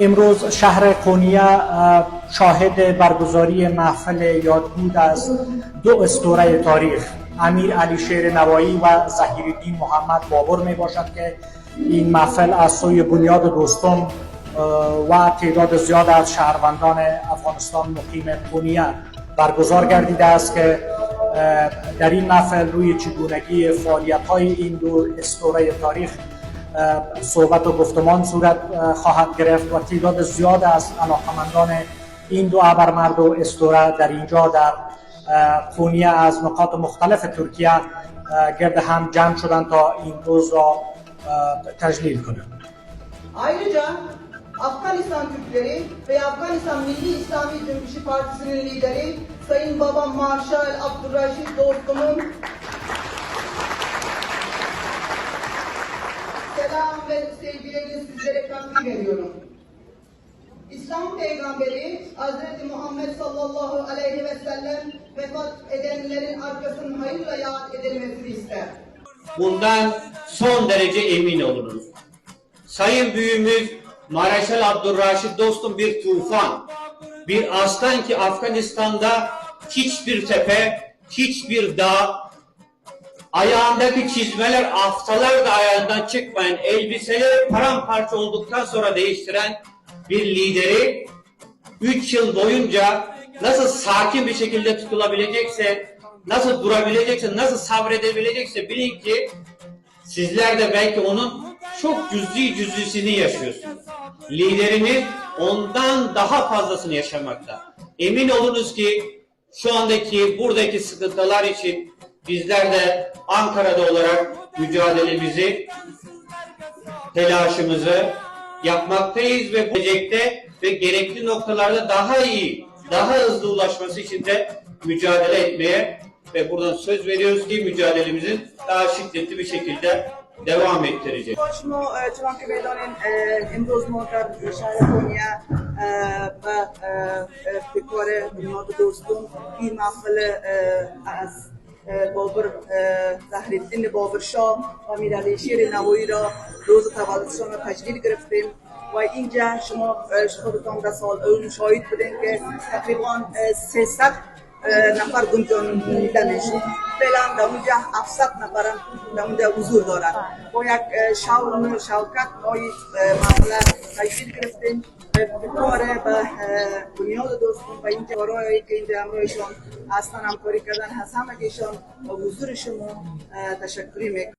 امروز شهر قونیه شاهد برگزاری محفل یادبود از دو اسطوره تاریخ، امیر علی شیر نوایی و ظهیرالدین محمد بابر می باشد که این محفل از سوی بنیاد دوستم و تعداد زیاد از شهروندان افغانستان مقیم قونیه برگزار گردیده است که در این محفل روی چگونگی فعالیت‌های این دو اسطوره تاریخ صحبت و گفتمان صورت خواهد گرفت و تعداد زیاد از علاقمندان این دو ابرمرد و اسطوره در اینجا در قونیه از نقاط مختلف ترکیه گرد هم جمع شدند تا این روز را تجلیل کنند. Ayrıca Afganistan Türkleri ve Afganistan Milli İslami Cumhuriyeti Partisi'nin lideri Sayın Babam Marşal Abdurraşit Dostum'un selam ve sevgilerini sizlere takdim ediyorum. İslam Peygamberi Hazreti Muhammed sallallahu aleyhi ve sellem vefat edenlerin arkasının hayırla yad edilmesini ister. Bundan son derece emin olunuz. Sayın Büyüğümüz Marşal Abdurraşit Dostum bir tufan, bir aslan ki Afganistan'da hiçbir tepe, hiçbir dağ, ayağındaki çizmeler haftalarca ayağından çıkmayan, elbiseleri paramparça olduktan sonra değiştiren bir lideri 3 yıl boyunca nasıl sakin bir şekilde tutulabilecekse, nasıl durabilecekse, nasıl sabredebilecekse bilin ki sizler de belki onun çok cüz'üsünü yaşıyorsunuz. Lideriniz ondan daha fazlasını yaşamakta. Emin olunuz ki şu andaki buradaki sıkıntılar için bizler de Ankara'da olarak mücadelemizi, telaşımızı yapmaktayız ve gelecekte ve gerekli noktalarda daha iyi, daha hızlı ulaşması için de mücadele etmeye ve buradan söz veriyoruz ki mücadelemizin daha şiddetli bir şekilde devam ettireceğiz. ما چون که میدانیم امروز ما در شهر قونیه و افتخار بنیاد دوستم این محفل از بابر ظهیرالدین بابرشاه و امیرعلی شیر نوایی را روز تولدشان را تجلیل گرفتیم و اینجا شما خودتان در سال اول شاهد بودین که تقریبا 300 نفر گنجانیده میشد. فعلا در اونجا 700 نفر در اونجا حضور دارند. با یک شوق شوکت ما این محفل تجلیل گرفتیم. افتخار به بنیاد دوستم و اینجا برای که اینجا همراهشان هستن همکاری کردن، از همگیشان با حضور شما تشکر میکنم.